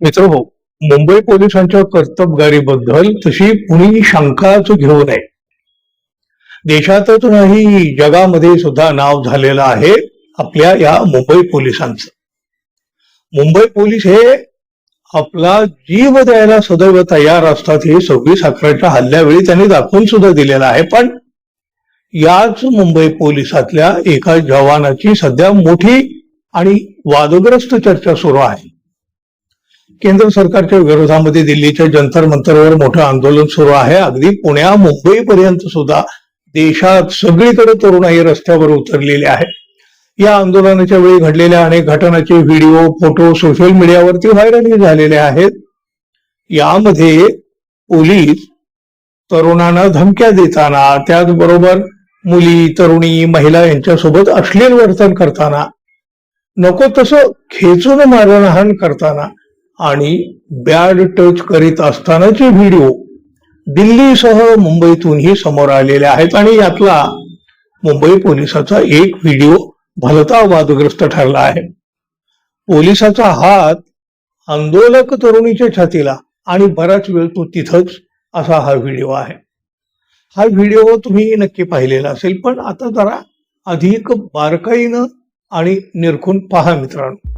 मित्रहो, मुंबई पोलिसांच्या कर्तबगारीबद्दल तशी कुणी शंकाच घेऊ नये. देशातच नाही, जगामध्ये सुद्धा नाव झालेलं आहे आपल्या या मुंबई पोलिसांचं. मुंबई पोलीस हे आपला जीव द्यायला सदैव तयार असतात, हे 26/11च्या हल्ल्यावेळी त्यांनी दाखवून सुद्धा दिलेलं आहे. पण याच मुंबई पोलिसातल्या एका जवानाची सध्या मोठी आणि वादग्रस्त चर्चा सुरू आहे. केंद्र सरकारच्या विरोधामध्ये दिल्लीच्या जंतर मंतरवर मोठं आंदोलन सुरू आहे. अगदी पुण्या मुंबईपर्यंत सुद्धा देशात सगळीकडे तरुणाई रस्त्यावर उतरलेली आहे. या आंदोलनाच्या वेळी घडलेल्या अनेक घटनांचे व्हिडिओ, फोटो सोशल मीडियावरती व्हायरल झालेले आहेत. यामध्ये पोलीस तरुणांना धमक्या देताना, त्याचबरोबर मुली, तरुणी, महिला यांच्यासोबत अश्लील वर्तन करताना, नको तसं खेचून मारहाण करताना आणि बॅड टच करीत असतानाचे व्हिडिओ दिल्लीसह मुंबईतूनही समोर आलेले आहेत. आणि यातला मुंबई पोलिसाचा एक व्हिडिओ भलता वादग्रस्त ठरला आहे. पोलिसाचा हात आंदोलक तरुणीच्या छातीला आणि बराच वेळ तो तिथंच, असा हा व्हिडिओ आहे. हा व्हिडिओ तुम्ही नक्की पाहिलेला असेल, पण आता जरा अधिक बारकाईनं आणि निरखून पहा मित्रांनो.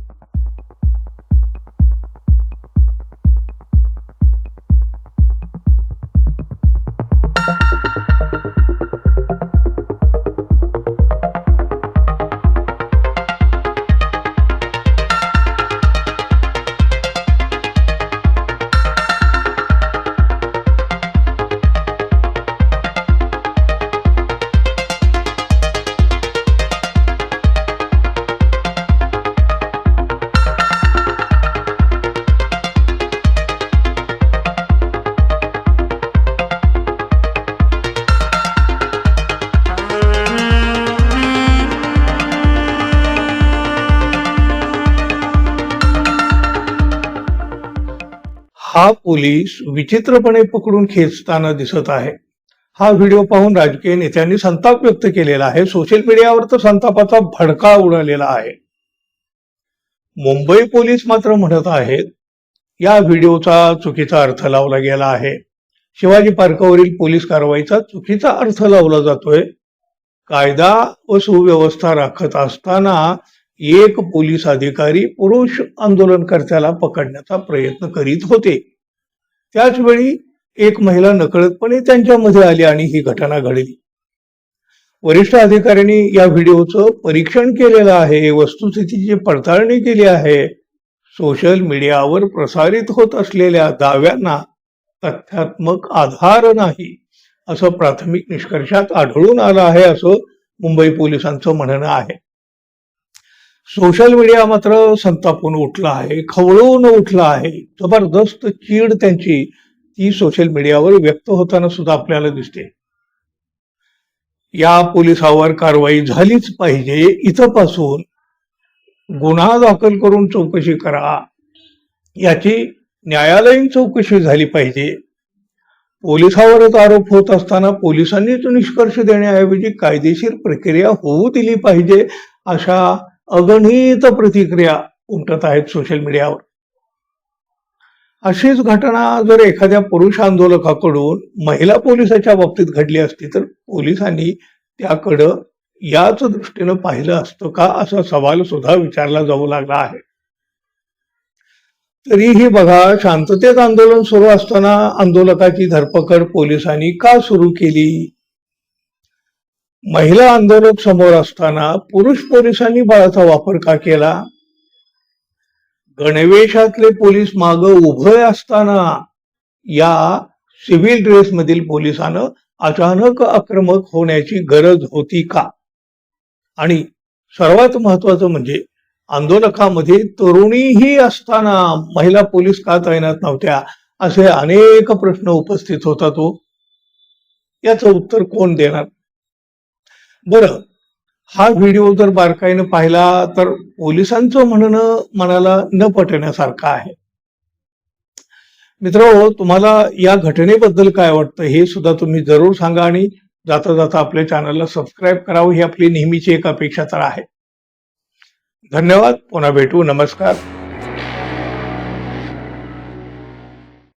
हा पोलीस विचित्रपणे पकडून खेचताना दिसत आहे. हा व्हिडिओ पाहून राजकीय नेत्यांनी संताप व्यक्त केलेला आहे. सोशल मीडियावर तर संतापाचा भडका उडालेला आहे. मुंबई पोलीस मात्र म्हणत आहेत या व्हिडिओचा चुकीचा अर्थ लावला गेला आहे. शिवाजी पार्कावरील पोलीस कारवाईचा चुकीचा अर्थ लावला जातोय. कायदा व सुव्यवस्था राखत असताना एक पोलीस अधिकारी पुरुष आंदोलनकर्त्याला पकडण्याचा प्रयत्न करीत होते. त्याच वेळी एक महिला नकळतपणे त्यांच्यामध्ये आली आणि ही घटना घडली. वरिष्ठ अधिकाऱ्यांनी या व्हिडिओचं परीक्षण केलेलं आहे, वस्तुस्थितीची पडताळणी केली आहे. सोशल मीडियावर प्रसारित होत असलेल्या दाव्यांना तथ्यात्मक आधार नाही, असं प्राथमिक निष्कर्षात आढळून आलं आहे, असं मुंबई पोलिसांचं म्हणणं आहे. सोशल मीडिया मात्र संतापून उठला आहे, खवळून उठला आहे. जबरदस्त चीड त्यांची ती सोशल मीडियावर व्यक्त होताना सुद्धा आपल्याला दिसते. या पोलिसावर कारवाई झालीच पाहिजे. इथपासून गुन्हा दाखल करून चौकशी करा, याची न्यायालयीन चौकशी झाली पाहिजे. पोलिसावरच आरोप होत असताना पोलिसांनीच निष्कर्ष देण्याऐवजी कायदेशीर प्रक्रिया होऊ दिली पाहिजे, अशा अगणित प्रतिक्रिया उमटत आहेत सोशल मीडियावर. अशीच घटना जर एखाद्या पुरुष आंदोलकाकडून महिला पोलिसाच्या बाबतीत घडली असती तर पोलिसांनी त्याकडं याच दृष्टीनं पाहिलं असतं का, असा सवाल सुद्धा विचारला जाऊ लागला आहे. तरीही बघा, शांततेत आंदोलन सुरू असताना आंदोलकाची धरपकड पोलिसांनी का सुरू केली? महिला आंदोलक समोर असताना पुरुष पोलिसांनी बळाचा वापर का केला? गणवेशातले पोलीस माग उभे असताना या सिव्हिल ड्रेस मधील पोलिसानं अचानक आक्रमक होण्याची गरज होती का? आणि सर्वात महत्वाचं म्हणजे आंदोलकामध्ये तरुणीही असताना महिला पोलीस का तैनात नव्हत्या, असे अनेक प्रश्न उपस्थित होतात. याचं उत्तर कोण देणार? बरं, हा व्हिडिओ जर बारकाईनं पाहिला तर पोलिसांचं म्हणणं मनाला न पटण्यासारखं आहे. मित्रांनो, तुम्हाला या घटनेबद्दल काय वाटतं हे सुद्धा तुम्ही जरूर सांगा आणि जाता जाता आपल्या चॅनलला सबस्क्राईब करावं ही आपली नेहमीची एक अपेक्षा तर आहे. धन्यवाद. पुन्हा भेटू. नमस्कार.